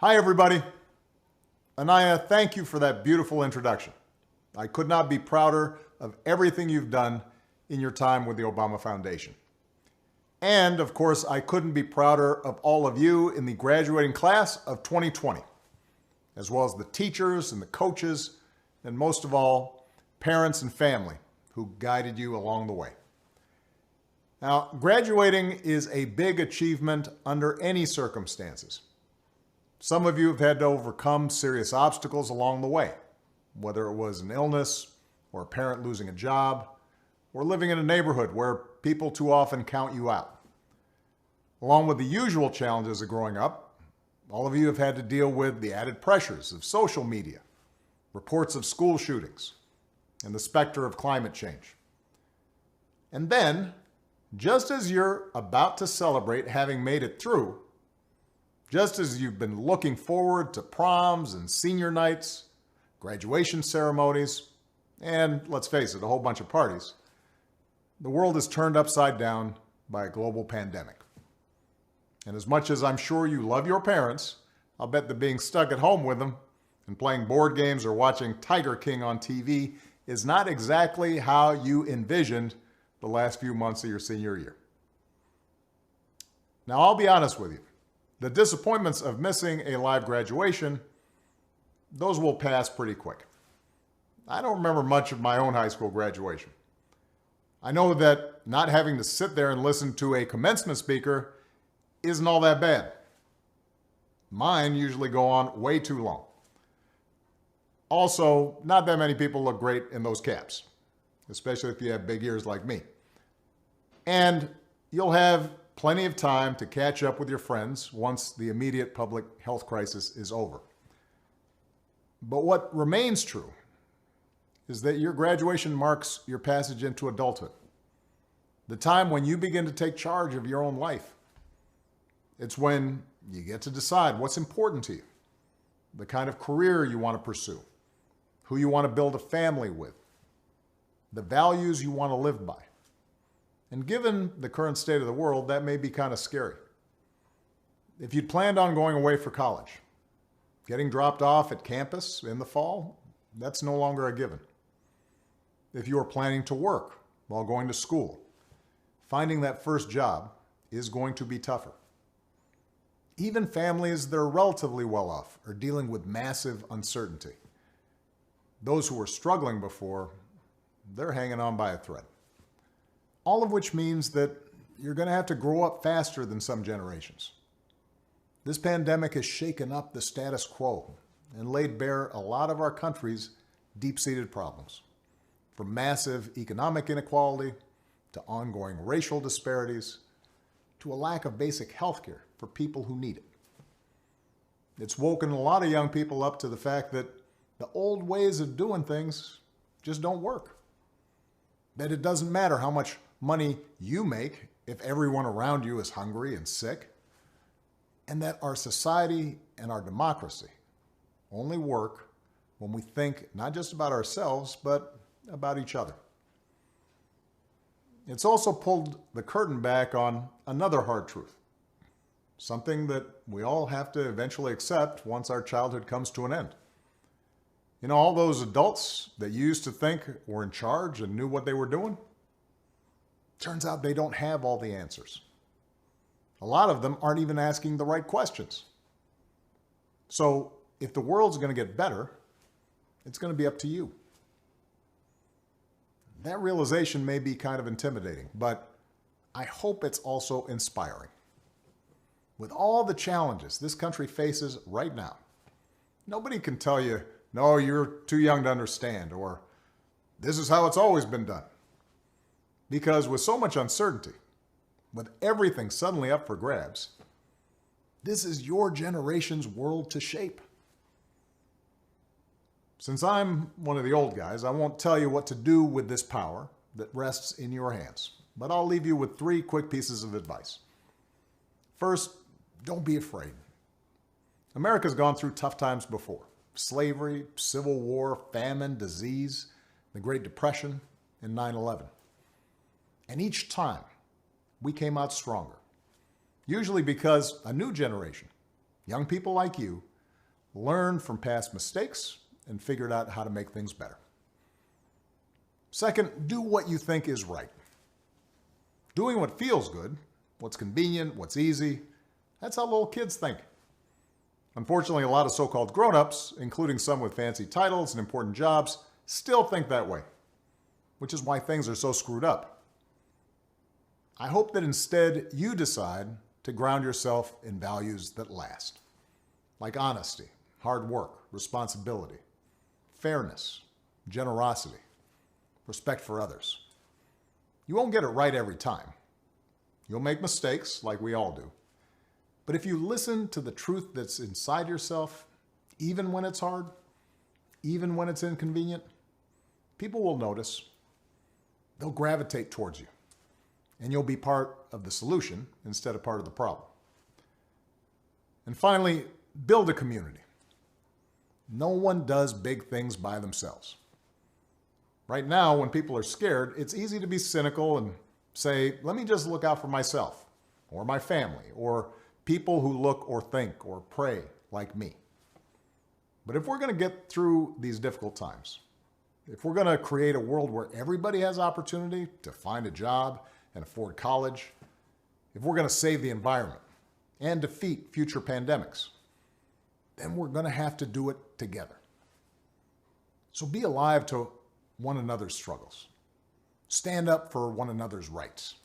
Hi, everybody. Anaya, thank you for that beautiful introduction. I could not be prouder of everything you've done in your time with the Obama Foundation. And, of course, I couldn't be prouder of all of you in the graduating class of 2020, as well as the teachers and the coaches, and most of all, parents and family who guided you along the way. Now, graduating is a big achievement under any circumstances. Some of you have had to overcome serious obstacles along the way, whether it was an illness or a parent losing a job or living in a neighborhood where people too often count you out. Along with the usual challenges of growing up, all of you have had to deal with the added pressures of social media, reports of school shootings, and the specter of climate change. And then, just as you're about to celebrate having made it through, just as you've been looking forward to proms and senior nights, graduation ceremonies, and let's face it, a whole bunch of parties, the world is turned upside down by a global pandemic. And as much as I'm sure you love your parents, I'll bet that being stuck at home with them and playing board games or watching Tiger King on TV is not exactly how you envisioned the last few months of your senior year. Now, I'll be honest with you. The disappointments of missing a live graduation, those will pass pretty quick. I don't remember much of my own high school graduation. I know that not having to sit there and listen to a commencement speaker isn't all that bad. Mine usually go on way too long. Also, not that many people look great in those caps, especially if you have big ears like me. And you'll have plenty of time to catch up with your friends once the immediate public health crisis is over. But what remains true is that your graduation marks your passage into adulthood, the time when you begin to take charge of your own life. It's when you get to decide what's important to you, the kind of career you want to pursue, who you want to build a family with, the values you want to live by. And given the current state of the world, that may be kind of scary. If you'd planned on going away for college, getting dropped off at campus in the fall, that's no longer a given. If you are planning to work while going to school, finding that first job is going to be tougher. Even families that are relatively well off are dealing with massive uncertainty. Those who were struggling before, they're hanging on by a thread. All of which means that you're going to have to grow up faster than some generations. This pandemic has shaken up the status quo and laid bare a lot of our country's deep-seated problems, from massive economic inequality to ongoing racial disparities to a lack of basic health care for people who need it. It's woken a lot of young people up to the fact that the old ways of doing things just don't work. That it doesn't matter how much money you make if everyone around you is hungry and sick, and that our society and our democracy only work when we think not just about ourselves, but about each other. It's also pulled the curtain back on another hard truth, something that we all have to eventually accept once our childhood comes to an end. You know, all those adults that you used to think were in charge and knew what they were doing, turns out they don't have all the answers. A lot of them aren't even asking the right questions. So if the world's going to get better, it's going to be up to you. That realization may be kind of intimidating, but I hope it's also inspiring. With all the challenges this country faces right now, nobody can tell you, no, you're too young to understand, or this is how it's always been done. Because with so much uncertainty, with everything suddenly up for grabs, this is your generation's world to shape. Since I'm one of the old guys, I won't tell you what to do with this power that rests in your hands, but I'll leave you with 3 quick pieces of advice. First, don't be afraid. America's gone through tough times before. Slavery, civil war, famine, disease, the Great Depression, and 9/11. And each time, we came out stronger. Usually because a new generation young people like you, learned from past mistakes and figured out how to make things better. Second, do what you think is right. Doing what feels good, what's convenient, what's easy, that's how little kids think. Unfortunately, a lot of so-called grown-ups, including some with fancy titles and important jobs, still think that way, which is why things are so screwed up. I hope that instead you decide to ground yourself in values that last, like honesty, hard work, responsibility, fairness, generosity, respect for others. You won't get it right every time. You'll make mistakes, like we all do. But if you listen to the truth that's inside yourself, even when it's hard, even when it's inconvenient, people will notice. They'll gravitate towards you. And you'll be part of the solution instead of part of the problem. And finally, build a community. No one does big things by themselves. Right now, when people are scared, it's easy to be cynical and say, let me just look out for myself, or my family, or people who look or think or pray like me. But if we're going to get through these difficult times, if we're going to create a world where everybody has opportunity to find a job and afford college, if we're going to save the environment and defeat future pandemics, then we're going to have to do it together. So be alive to one another's struggles. Stand up for one another's rights.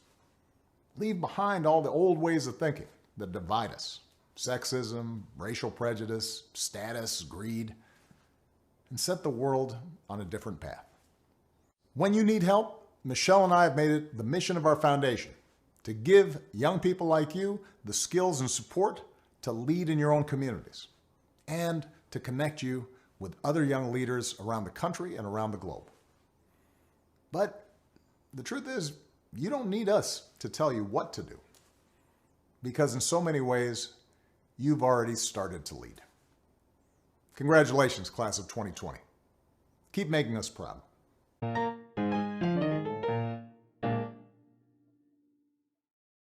Leave behind all the old ways of thinking that divide us: sexism, racial prejudice, status, greed, and set the world on a different path. When you need help, Michelle and I have made it the mission of our foundation to give young people like you the skills and support to lead in your own communities and to connect you with other young leaders around the country and around the globe. But the truth is, you don't need us to tell you what to do, because in so many ways, you've already started to lead. Congratulations, class of 2020. Keep making us proud.